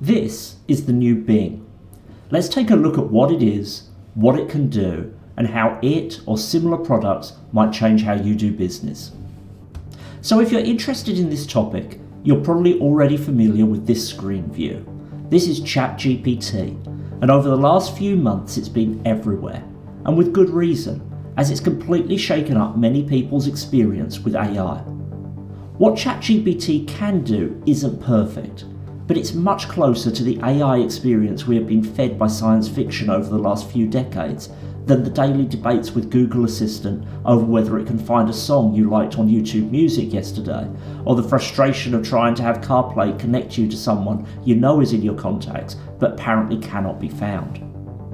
This is the new Bing. Let's take a look at what it is, what it can do, and how it or similar products might change how you do business. So if you're interested in this topic, you're probably already familiar with this screen view. This is ChatGPT, and over the last few months it's been everywhere, and with good reason, as it's completely shaken up many people's experience with AI. What ChatGPT can do isn't perfect, but it's much closer to the AI experience we have been fed by science fiction over the last few decades than the daily debates with Google Assistant over whether it can find a song you liked on YouTube Music yesterday, or the frustration of trying to have CarPlay connect you to someone you know is in your contacts but apparently cannot be found.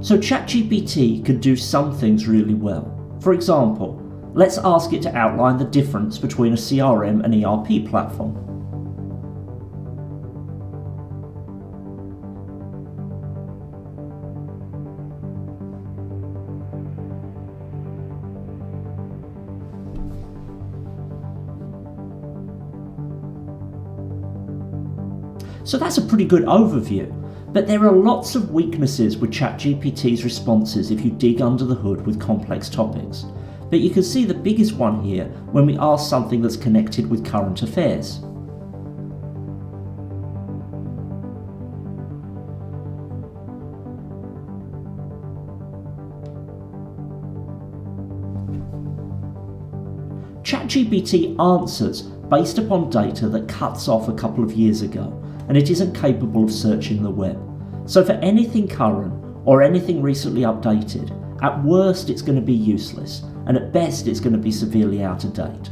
So ChatGPT can do some things really well. For example, let's ask it to outline the difference between a CRM and ERP platform. So that's a pretty good overview, but there are lots of weaknesses with ChatGPT's responses if you dig under the hood with complex topics. But you can see the biggest one here when we ask something that's connected with current affairs. ChatGPT answers based upon data that cuts off a couple of years ago, and it isn't capable of searching the web. So for anything current or anything recently updated, at worst it's going to be useless, and at best it's going to be severely out of date.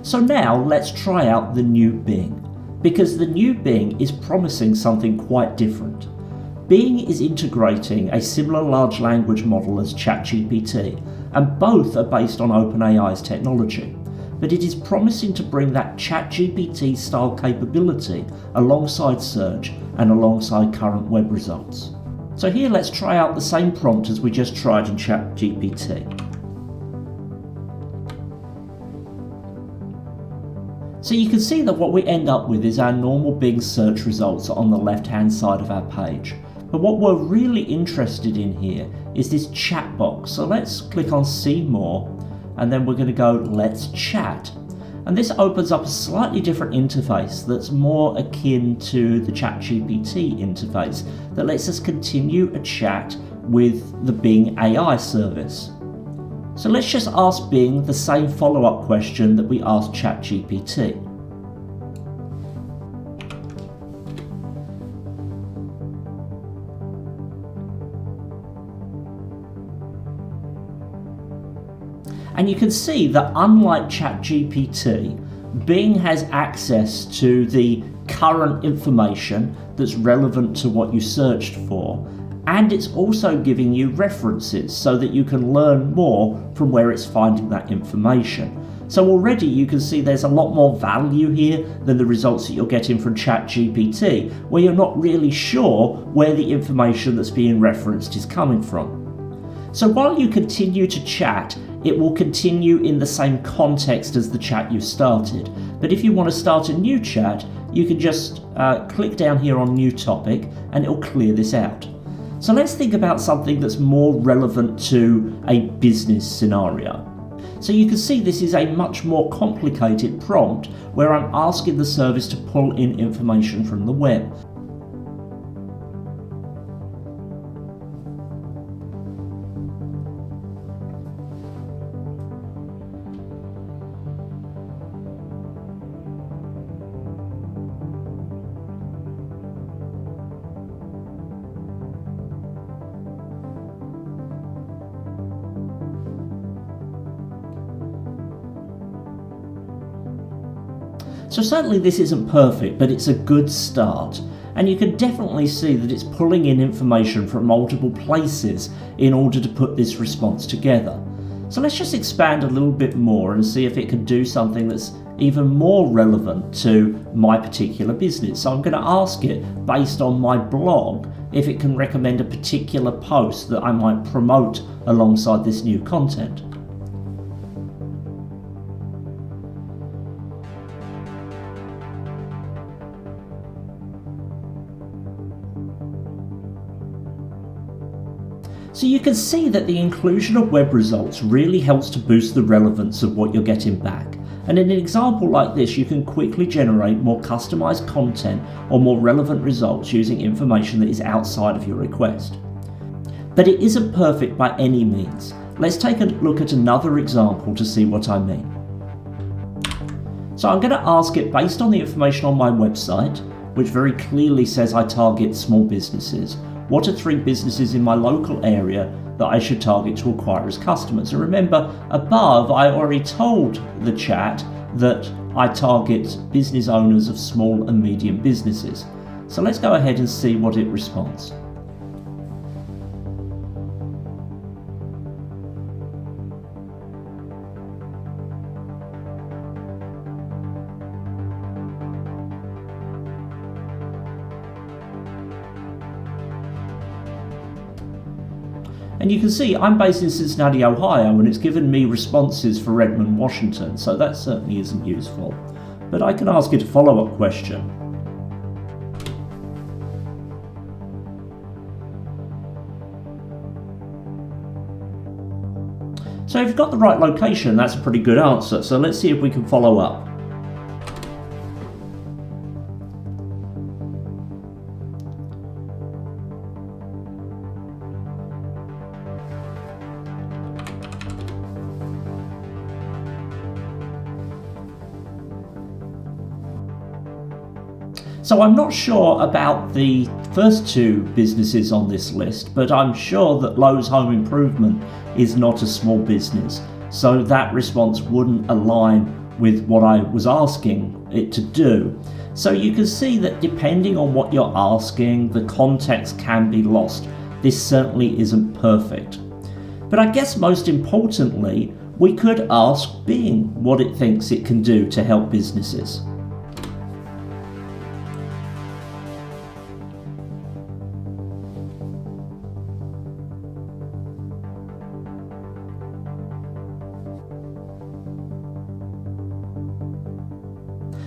So now let's try out the new Bing, because the new Bing is promising something quite different. Bing is integrating a similar large language model as ChatGPT, and both are based on OpenAI's technology. But it is promising to bring that ChatGPT style capability alongside search and alongside current web results. So here let's try out the same prompt as we just tried in ChatGPT. So you can see that what we end up with is our normal Bing search results on the left hand side of our page. But what we're really interested in here is this chat box. So let's click on See More, and then we're going to go Let's Chat. And this opens up a slightly different interface that's more akin to the ChatGPT interface that lets us continue a chat with the Bing AI service. So let's just ask Bing the same follow-up question that we asked ChatGPT. And you can see that unlike ChatGPT, Bing has access to the current information that's relevant to what you searched for, and it's also giving you references so that you can learn more from where it's finding that information. So already you can see there's a lot more value here than the results that you're getting from ChatGPT, where you're not really sure where the information that's being referenced is coming from. So while you continue to chat, it will continue in the same context as the chat you started. But if you want to start a new chat, you can just click down here on New Topic and it'll clear this out. So let's think about something that's more relevant to a business scenario. So you can see this is a much more complicated prompt where I'm asking the service to pull in information from the web. So certainly this isn't perfect, but it's a good start. And you can definitely see that it's pulling in information from multiple places in order to put this response together. So let's just expand a little bit more and see if it can do something that's even more relevant to my particular business. So I'm going to ask it, based on my blog, if it can recommend a particular post that I might promote alongside this new content. So you can see that the inclusion of web results really helps to boost the relevance of what you're getting back. And in an example like this, you can quickly generate more customized content or more relevant results using information that is outside of your request. But it isn't perfect by any means. Let's take a look at another example to see what I mean. So I'm going to ask it, based on the information on my website, which very clearly says I target small businesses, what are 3 businesses in my local area that I should target to acquire as customers? And remember, above I already told the chat that I target business owners of small and medium businesses. So let's go ahead and see what it responds. And you can see I'm based in Cincinnati, Ohio, and it's given me responses for Redmond, Washington, so that certainly isn't useful. But I can ask it a follow-up question. So if you've got the right location, that's a pretty good answer. So let's see if we can follow up. So I'm not sure about the first 2 businesses on this list, but I'm sure that Lowe's Home Improvement is not a small business. So that response wouldn't align with what I was asking it to do. So you can see that depending on what you're asking, the context can be lost. This certainly isn't perfect. But I guess most importantly, we could ask Bing what it thinks it can do to help businesses.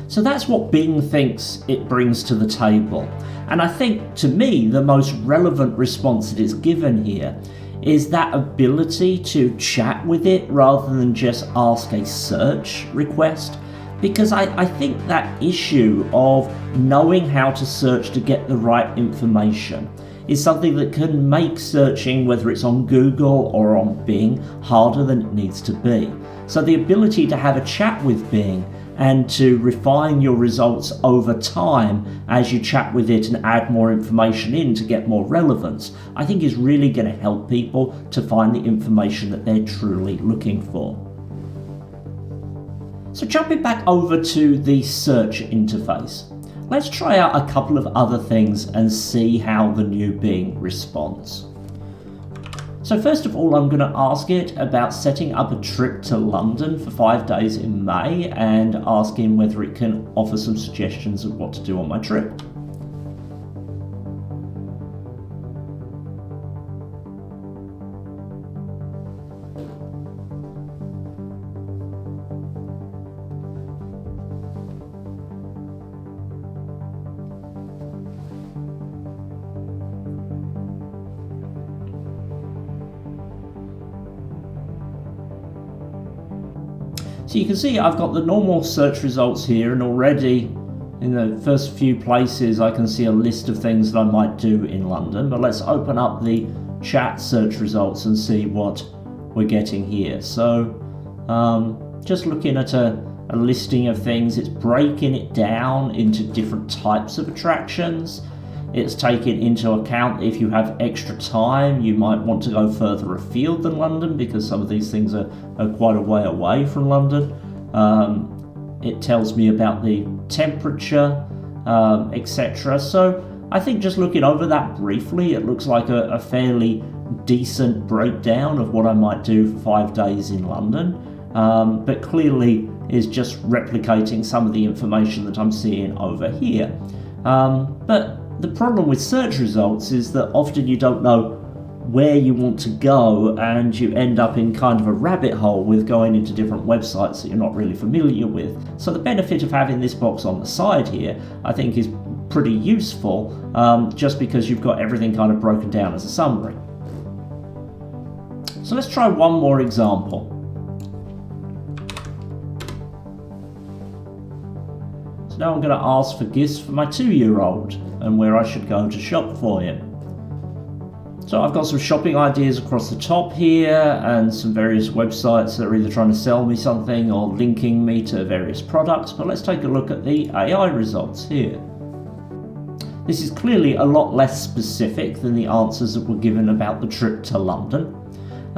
So that's what Bing thinks it brings to the table. And I think, to me, the most relevant response that is given here is that ability to chat with it rather than just ask a search request. Because I think that issue of knowing how to search to get the right information is something that can make searching, whether it's on Google or on Bing, harder than it needs to be. So the ability to have a chat with Bing and to refine your results over time as you chat with it and add more information in to get more relevance, I think is really going to help people to find the information that they're truly looking for. So jumping back over to the search interface, let's try out a couple of other things and see how the new Bing responds. So first of all, I'm going to ask it about setting up a trip to London for 5 days in May and asking whether it can offer some suggestions of what to do on my trip. So you can see I've got the normal search results here, and already in the first few places I can see a list of things that I might do in London. But let's open up the chat search results and see what we're getting here. So just looking at a listing of things, it's breaking it down into different types of attractions. It's taking into account if you have extra time, you might want to go further afield than London because some of these things are quite a way away from London. It tells me about the temperature, etc. So I think just looking over that briefly, it looks like a fairly decent breakdown of what I might do for 5 days in London, but clearly is just replicating some of the information that I'm seeing over here. But the problem with search results is that often you don't know where you want to go, and you end up in kind of a rabbit hole with going into different websites that you're not really familiar with. So the benefit of having this box on the side here, I think, is pretty useful, just because you've got everything kind of broken down as a summary. So let's try one more example. So now I'm going to ask for gifts for my 2-year-old and where I should go to shop for him. So I've got some shopping ideas across the top here and some various websites that are either trying to sell me something or linking me to various products, but let's take a look at the AI results here. This is clearly a lot less specific than the answers that were given about the trip to London.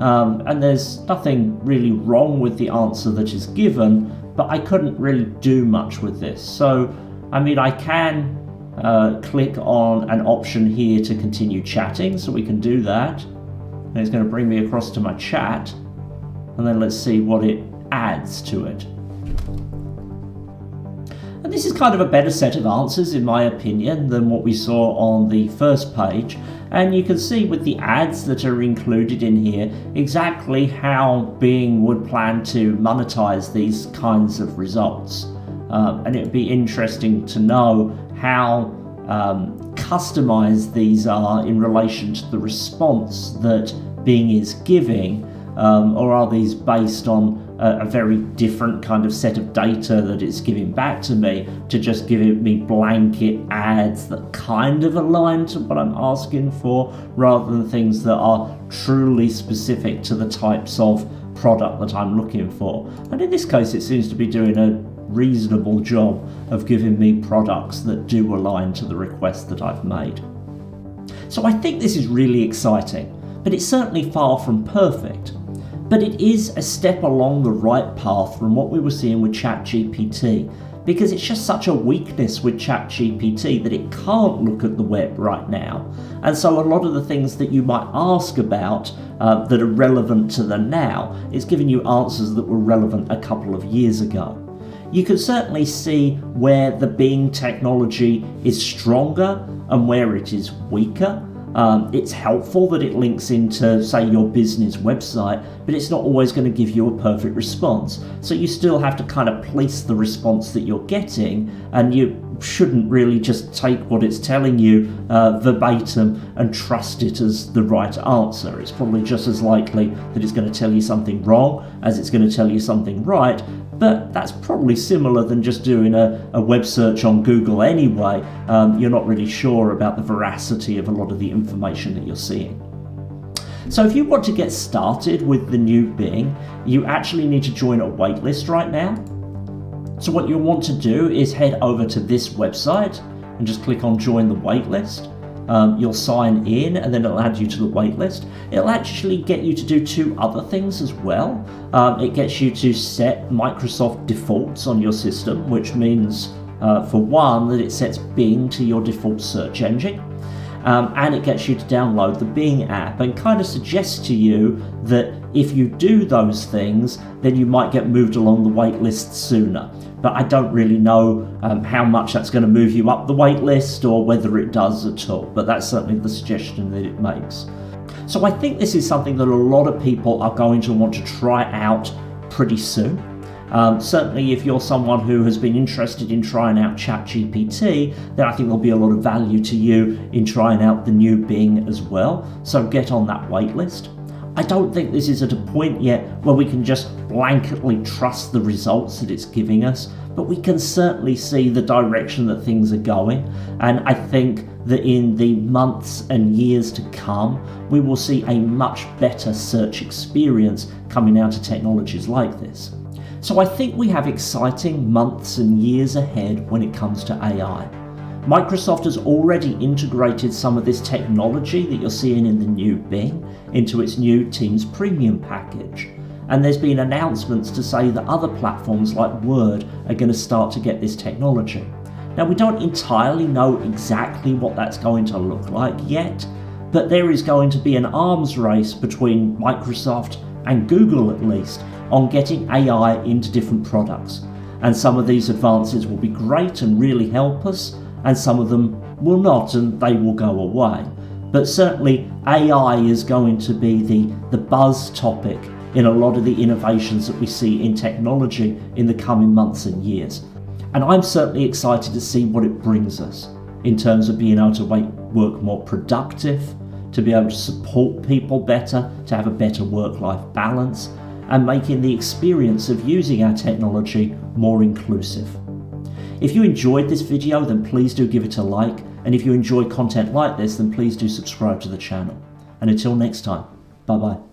And there's nothing really wrong with the answer that is given, but I couldn't really do much with this. So, I can click on an option here to continue chatting, so we can do that. And it's going to bring me across to my chat, and then let's see what it adds to it. And this is kind of a better set of answers, in my opinion, than what we saw on the first page. And you can see with the ads that are included in here exactly how Bing would plan to monetize these kinds of results. And it would be interesting to know how customized these are in relation to the response that Bing is giving, or are these based on a very different kind of set of data that it's giving back to me to just giving me blanket ads that kind of align to what I'm asking for, rather than things that are truly specific to the types of product that I'm looking for. And in this case, it seems to be doing a reasonable job of giving me products that do align to the request that I've made. So I think this is really exciting, but it's certainly far from perfect. But it is a step along the right path from what we were seeing with ChatGPT, because it's just such a weakness with ChatGPT that it can't look at the web right now. And so a lot of the things that you might ask about that are relevant to the now, it's giving you answers that were relevant a couple of years ago. You can certainly see where the Bing technology is stronger and where it is weaker. It's helpful that it links into, say, your business website, but it's not always going to give you a perfect response. So you still have to kind of police the response that you're getting, and you shouldn't really just take what it's telling you verbatim and trust it as the right answer. It's probably just as likely that it's going to tell you something wrong as it's going to tell you something right. But that's probably similar than just doing a web search on Google anyway. You're not really sure about the veracity of a lot of the information that you're seeing. So if you want to get started with the new Bing, you actually need to join a waitlist right now. So what you'll want to do is head over to this website and just click on join the waitlist. You'll sign in and then it'll add you to the waitlist. It'll actually get you to do 2 other things as well. It gets you to set Microsoft defaults on your system, which means, for one, that it sets Bing to your default search engine. And it gets you to download the Bing app and kind of suggests to you that if you do those things, then you might get moved along the waitlist sooner. But I don't really know how much that's going to move you up the waitlist or whether it does at all. But that's certainly the suggestion that it makes. So I think this is something that a lot of people are going to want to try out pretty soon. Certainly if you're someone who has been interested in trying out ChatGPT, then I think there'll be a lot of value to you in trying out the new Bing as well. So get on that waitlist. I don't think this is at a point yet where we can just blanketly trust the results that it's giving us, but we can certainly see the direction that things are going. And I think that in the months and years to come, we will see a much better search experience coming out of technologies like this. So I think we have exciting months and years ahead when it comes to AI. Microsoft has already integrated some of this technology that you're seeing in the new Bing into its new Teams Premium package. And there's been announcements to say that other platforms like Word are going to start to get this technology. Now, we don't entirely know exactly what that's going to look like yet, but there is going to be an arms race between Microsoft and Google, at least, on getting AI into different products. And some of these advances will be great and really help us, and some of them will not, and they will go away. But certainly AI is going to be the buzz topic in a lot of the innovations that we see in technology in the coming months and years. And I'm certainly excited to see what it brings us in terms of being able to work more productive, to be able to support people better, to have a better work-life balance, and making the experience of using our technology more inclusive. If you enjoyed this video, then please do give it a like, and if you enjoy content like this, then please do subscribe to the channel. And until next time, bye bye.